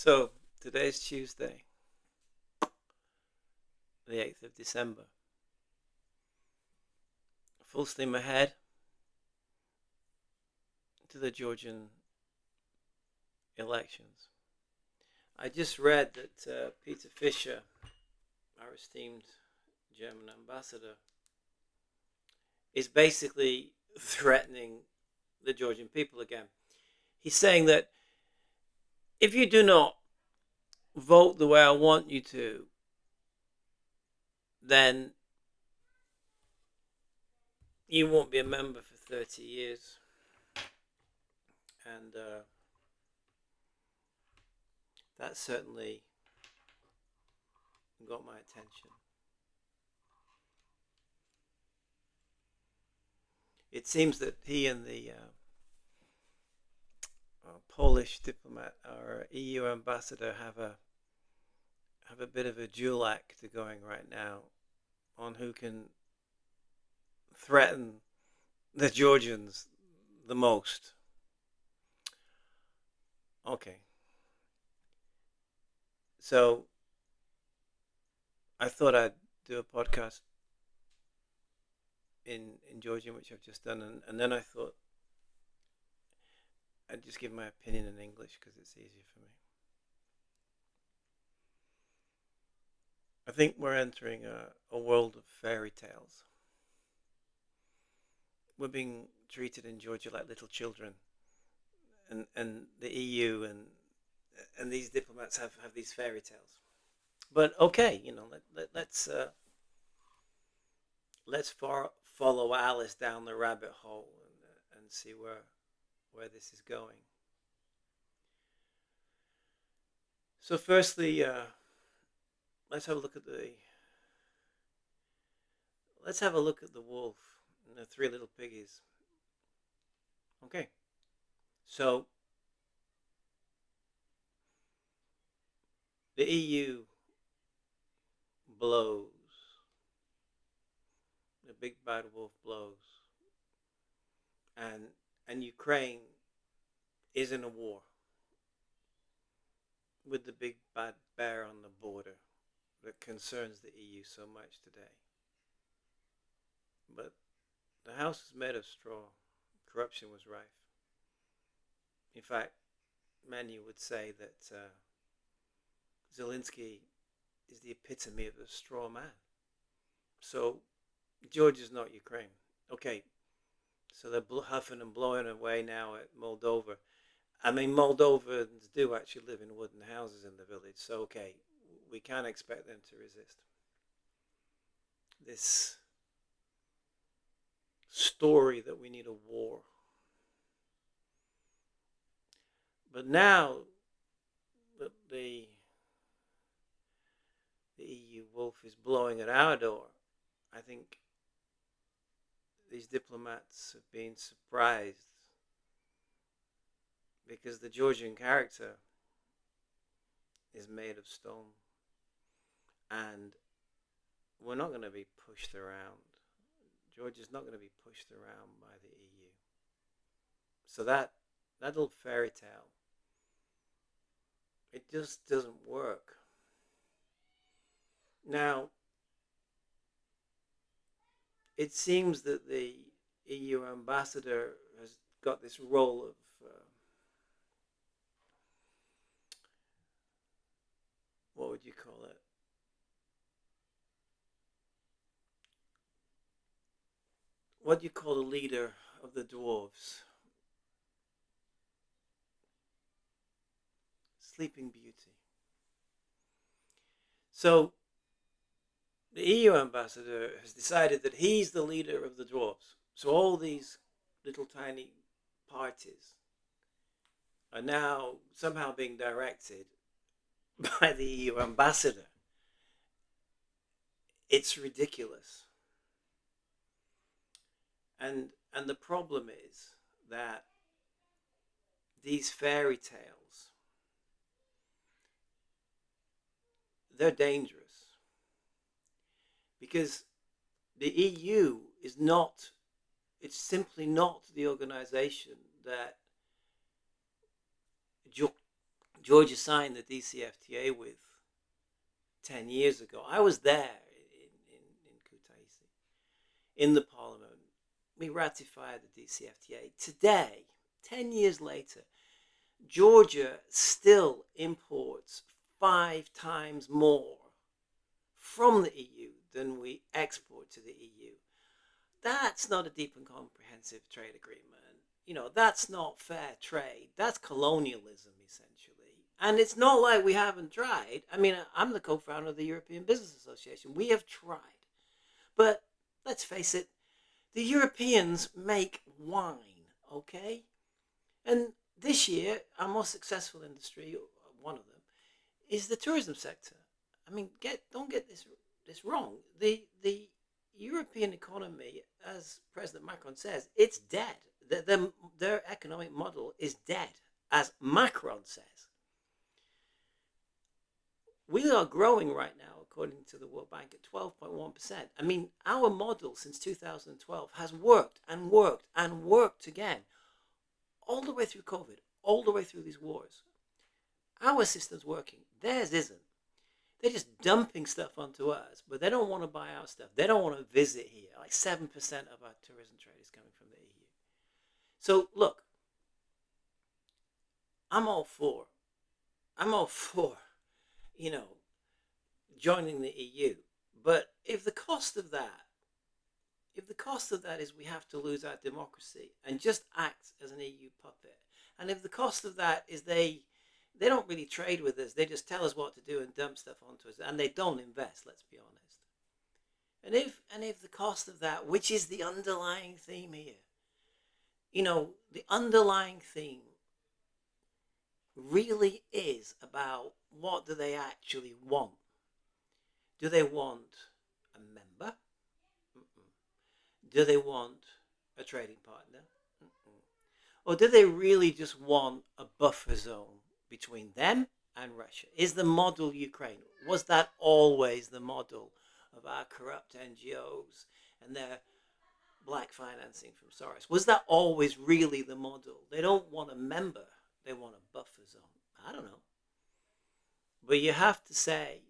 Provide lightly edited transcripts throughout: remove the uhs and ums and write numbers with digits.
So today's Tuesday, the 8th of December. Full steam ahead to the Georgian elections. I just read that Peter Fischer, our esteemed German ambassador, is basically threatening the Georgian people again. He's saying that if you do not vote the way I want you to, then you won't be a member for 30 years. And that certainly got my attention. It seems that he and the Polish diplomat or EU ambassador have a bit of a dual act going right now on who can threaten the Georgians the most. Okay. So I thought I'd do a podcast in Georgian, which I've just done, and then I thought I'd just give my opinion in English because it's easier for me. I think we're entering a world of fairy tales. We're being treated in Georgia like little children, and the EU and these diplomats have these fairy tales. But okay, let's follow Alice down the rabbit hole and see where this is going. So, firstly, let's have a look at the wolf and the three little piggies. Okay, so the EU blows. The big bad wolf blows, and Ukraine is in a war with the big bad bear on the border that concerns the EU so much today. But the house is made of straw. Corruption was rife. In fact, many would say that Zelensky is the epitome of a straw man. So Georgia is not Ukraine. Okay, so they're huffing and blowing away now at Moldova. I mean, Moldovans do actually live in wooden houses in the village, so okay, we can't expect them to resist this story that we need a war. But now that the EU wolf is blowing at our door, I think these diplomats have been surprised because the Georgian character is made of stone, and we're not going to be pushed around. Georgia's not going to be pushed around by the EU. So that little fairy tale, it just doesn't work. Now, it seems that the EU ambassador has got this role of what would you call it? What do you call the leader of the dwarves? Sleeping Beauty. So the EU ambassador has decided that he's the leader of the dwarves. So all these little tiny parties are now somehow being directed by the EU ambassador. It's ridiculous. And the problem is that these fairy tales, they're dangerous because the EU is not, it's simply not the organization that Georgia signed the DCFTA with 10 years ago. I was there in Kutaisi, in the parliament. We ratified the DCFTA. Today, 10 years later, Georgia still imports 5 times more from the EU than we export to the EU. That's not a deep and comprehensive trade agreement. That's not fair trade. That's colonialism, essentially. And it's not like we haven't tried. I mean, I'm the co-founder of the European Business Association. We have tried. But let's face it, the Europeans make wine, okay? And this year, our most successful industry, one of them, is the tourism sector. I mean, don't get this wrong. The European economy, as President Macron says, it's dead. Their economic model is dead, as Macron says. We are growing right now, according to the World Bank, at 12.1%. I mean, our model since 2012 has worked and worked and worked again, all the way through COVID, all the way through these wars. Our system's working. Theirs isn't. They're just dumping stuff onto us, but they don't want to buy our stuff. They don't want to visit here. Like 7% of our tourism trade is coming from the EU. So look, I'm all for, joining the EU. But if the cost of that is we have to lose our democracy and just act as an EU puppet, and if the cost of that is they don't really trade with us, they just tell us what to do and dump stuff onto us, and they don't invest, let's be honest. And if the cost of that, which is the underlying theme here, the underlying theme really is about what do they actually want. Do they want a member? Do they want a trading partner? Or do they really just want a buffer zone between them and Russia? Is the model Ukraine? Was that always the model of our corrupt NGOs and their black financing from Soros? Was that always really the model? They don't want a member, they want a buffer zone. I don't know. But you have to say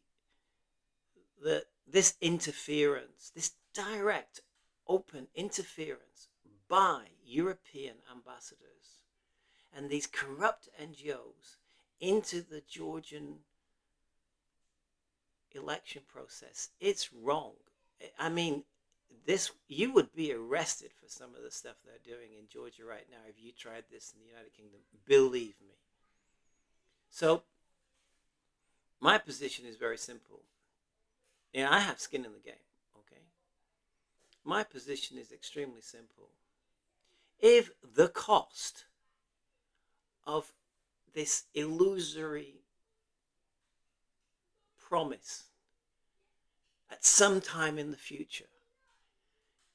that this interference, this direct, open interference by European ambassadors and these corrupt NGOs into the Georgian election process, it's wrong. I mean, you would be arrested for some of the stuff they're doing in Georgia right now if you tried this in the United Kingdom. Believe me. So, my position is very simple. And I have skin in the game, okay? My position is extremely simple. If the cost of this illusory promise at some time in the future,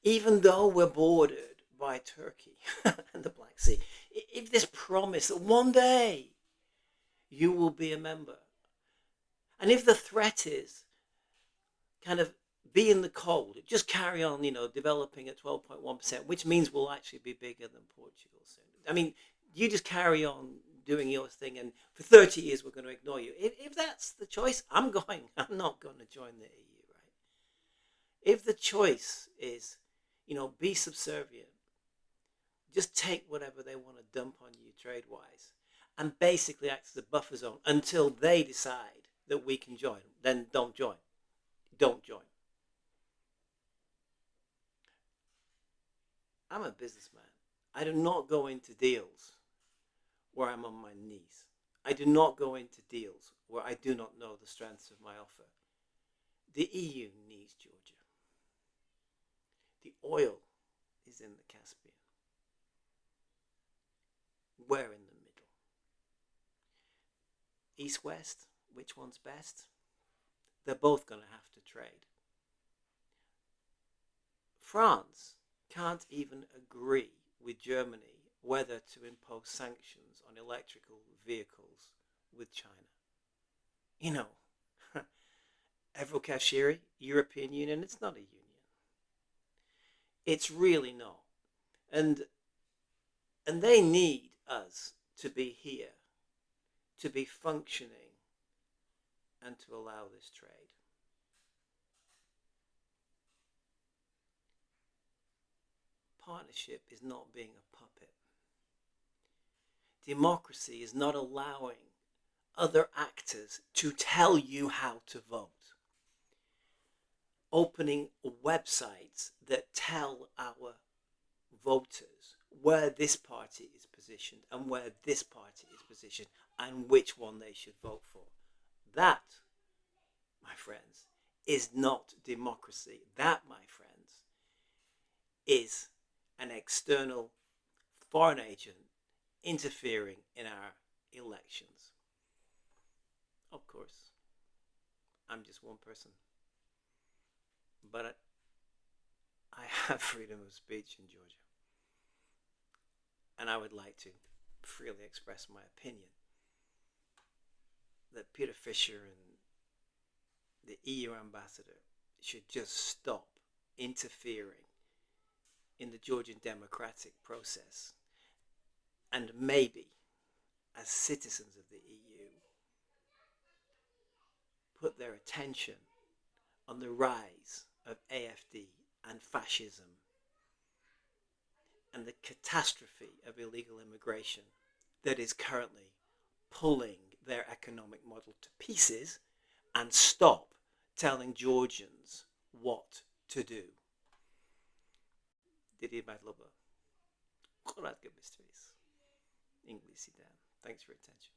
even though we're bordered by Turkey and the Black Sea, if this promise that one day you will be a member, and if the threat is kind of be in the cold, just carry on, developing at 12.1%, which means we'll actually be bigger than Portugal soon. I mean, you just carry on doing your thing, and for 30 years we're going to ignore you. If that's the choice, I'm not going to join the EU, right? If the choice is, be subservient, just take whatever they want to dump on you trade-wise, and basically act as a buffer zone until they decide that we can join, then don't join. Don't join. I'm a businessman. I do not go into deals where I'm on my knees. I do not go into deals where I do not know the strengths of my offer. The EU needs Georgia. The oil is in the Caspian. We're in the middle. East-West, which one's best? They're both going to have to trade. France can't even agree with Germany whether to impose sanctions on electrical vehicles with China. Evrokashiri, European Union, it's not a union. It's really not. And they need us to be here to be functioning and to allow this trade. Partnership is not being a puppet. Democracy is not allowing other actors to tell you how to vote. Opening websites that tell our voters where this party is positioned and where this party is positioned and which one they should vote for. That, my friends, is not democracy. That, my friends, is an external foreign agent interfering in our elections. Of course, I'm just one person, but I have freedom of speech in Georgia, and I would like to freely express my opinion that Peter Fisher and the EU ambassador should just stop interfering in the Georgian democratic process, and maybe, as citizens of the EU, put their attention on the rise of AfD and fascism and the catastrophe of illegal immigration that is currently pulling their economic model to pieces, and stop telling Georgians what to do. Didi Madloba. Kurat Gabistris. English. Thanks for your attention.